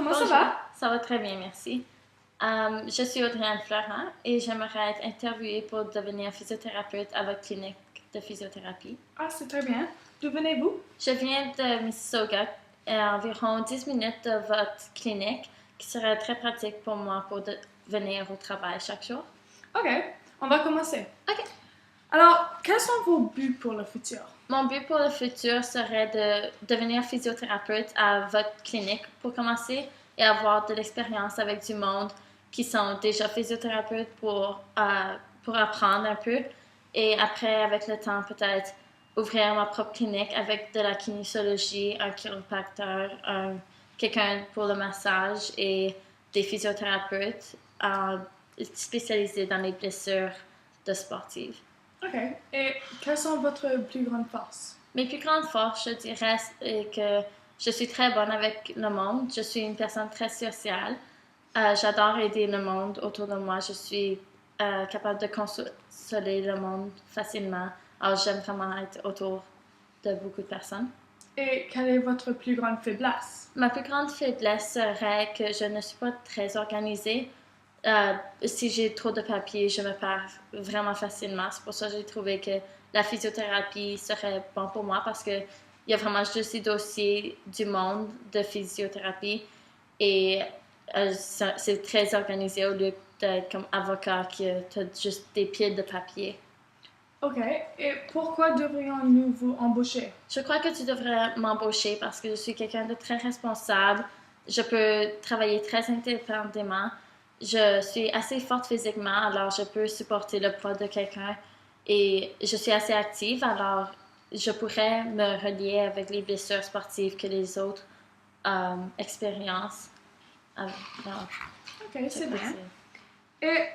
comment ça Bonjour. va? Ça va très bien, merci. Je suis Audrey-Anne Florent et j'aimerais être interviewée pour devenir physiothérapeute à votre clinique de physiothérapie. Ah, c'est très bien. D'où venez-vous? Je viens de Mississauga, à environ 10 minutes de votre clinique, qui serait très pratique pour moi pour venir au travail chaque jour. Ok, on va commencer. Ok. Alors, quels sont vos buts pour le futur? Mon but pour le futur serait de devenir physiothérapeute à votre clinique pour commencer et avoir de l'expérience avec du monde qui sont déjà physiothérapeutes pour apprendre un peu. Et après, avec le temps, peut-être ouvrir ma propre clinique avec de la kinésiologie, un chiropracteur, quelqu'un pour le massage et des physiothérapeutes spécialisés dans les blessures de sportives. Ok, et quelles sont votre plus grandes forces? Mes plus grandes forces, je dirais, est que je suis très bonne avec le monde. Je suis une personne très sociale. J'adore aider le monde autour de moi. Je suis capable de consoler le monde facilement. Alors, j'aime vraiment être autour de beaucoup de personnes. Et quelle est votre plus grande faiblesse? Ma plus grande faiblesse serait que je ne suis pas très organisée. Si j'ai trop de papier, je me perds vraiment facilement. C'est pour ça que j'ai trouvé que la physiothérapie serait bon pour moi parce qu'il y a vraiment juste des dossiers du monde de physiothérapie et c'est très organisé au lieu d'être comme avocat qui a juste des piles de papier. Ok, et pourquoi devrions-nous vous embaucher? Je crois que tu devrais m'embaucher parce que je suis quelqu'un de très responsable. Je peux travailler très indépendamment. Je suis assez forte physiquement, alors je peux supporter le poids de quelqu'un. Et je suis assez active, alors je pourrais me relier avec les blessures sportives que les autres expériences. Ok, c'est bien. Et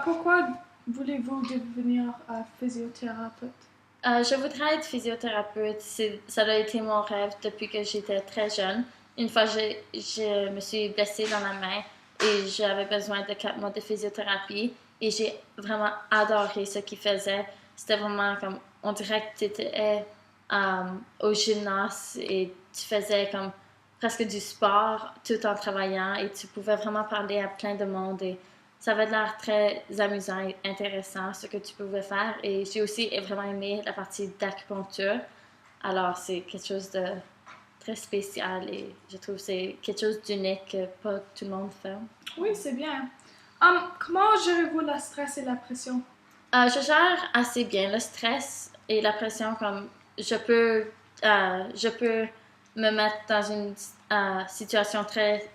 pourquoi voulez-vous devenir physiothérapeute? Je voudrais être physiothérapeute. Ça a été mon rêve depuis que j'étais très jeune. Une fois, je me suis blessée dans la main et j'avais besoin de 4 mois de physiothérapie. Et j'ai vraiment adoré ce qu'ils faisaient. C'était vraiment comme, on dirait que tu étais au gymnase et tu faisais comme presque du sport tout en travaillant et tu pouvais vraiment parler à plein de monde. Et ça avait l'air très amusant et intéressant ce que tu pouvais faire. Et j'ai aussi vraiment aimé la partie d'acupuncture. Alors, c'est quelque chose de très spécial et je trouve que c'est quelque chose d'unique que pas tout le monde fait. Oui, c'est bien. Comment gérez-vous le stress et la pression? Je gère assez bien le stress et la pression comme je peux me mettre dans une situation très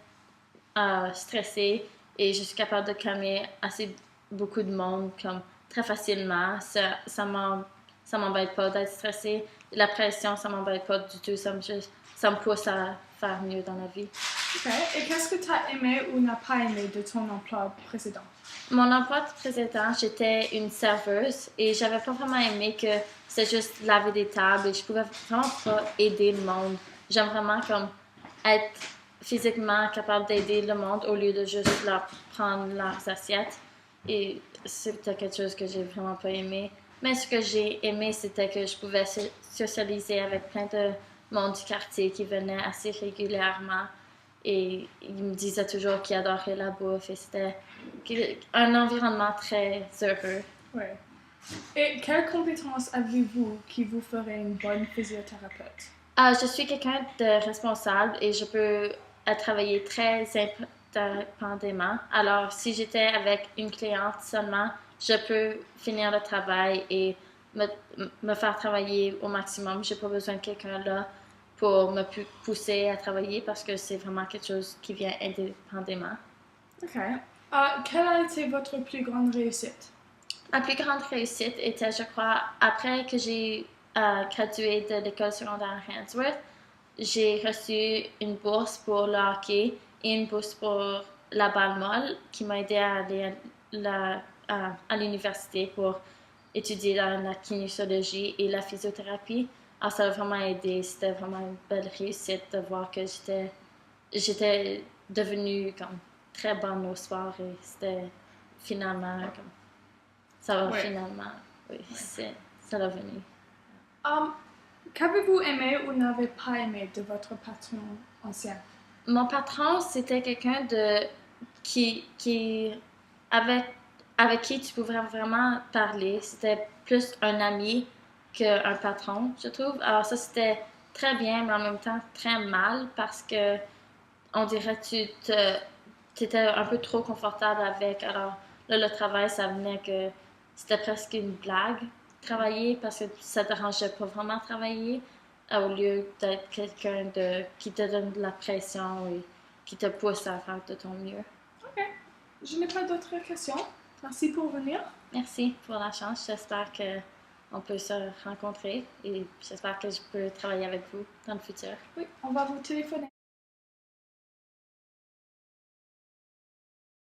stressée et je suis capable de calmer assez beaucoup de monde comme très facilement. Ça m'embête pas d'être stressée. La pression, ça m'embête pas du tout. Ça me pousse à faire mieux dans la vie. Ok, et qu'est-ce que tu as aimé ou n'as pas aimé de ton emploi précédent? Mon emploi précédent, j'étais une serveuse et j'avais pas vraiment aimé que c'était juste laver des tables et je pouvais vraiment pas aider le monde. J'aime vraiment comme être physiquement capable d'aider le monde au lieu de juste leur prendre leurs assiettes. Et c'était quelque chose que j'ai vraiment pas aimé. Mais ce que j'ai aimé, c'était que je pouvais socialiser avec plein de monde du quartier qui venait assez régulièrement. Et ils me disaient toujours qu'ils adoraient la bouffe et c'était un environnement très heureux. Ouais. Et quelles compétences avez-vous qui vous feraient une bonne physiothérapeute? Je suis quelqu'un de responsable et je peux travailler très indépendamment. Alors, si j'étais avec une cliente seulement, je peux finir le travail et me faire travailler au maximum. J'ai pas besoin de quelqu'un là pour me pousser à travailler parce que c'est vraiment quelque chose qui vient indépendamment. Ok. Quelle a été votre plus grande réussite? Ma plus grande réussite était, je crois, après que j'ai gradué de l'école secondaire Handsworth, j'ai reçu une bourse pour le hockey et une bourse pour la balle molle qui m'a aidé à aller à l'université pour étudier dans la kinésiologie et la physiothérapie. Alors, ça a vraiment aidé. C'était vraiment une belle réussite de voir que j'étais devenue comme très bonne au sport et c'était finalement comme ça va finalement, oui, ça va venir. Qu'avez-vous aimé ou n'avez pas aimé de votre patron ancien? Mon patron, c'était quelqu'un qui avec, avec qui tu pouvais vraiment parler. C'était plus un ami qu'un patron, je trouve. Alors ça, c'était très bien, mais en même temps très mal parce que on dirait que tu étais un peu trop confortable avec. Alors là, le travail, ça venait que c'était presque une blague, travailler, parce que ça ne te dérangeait pas vraiment travailler, au lieu d'être quelqu'un qui te donne de la pression et qui te pousse à faire de ton mieux. Ok. Je n'ai pas d'autres questions. Merci pour venir. Merci pour la chance. J'espère qu'on peut se rencontrer et j'espère que je peux travailler avec vous dans le futur. Oui, on va vous téléphoner.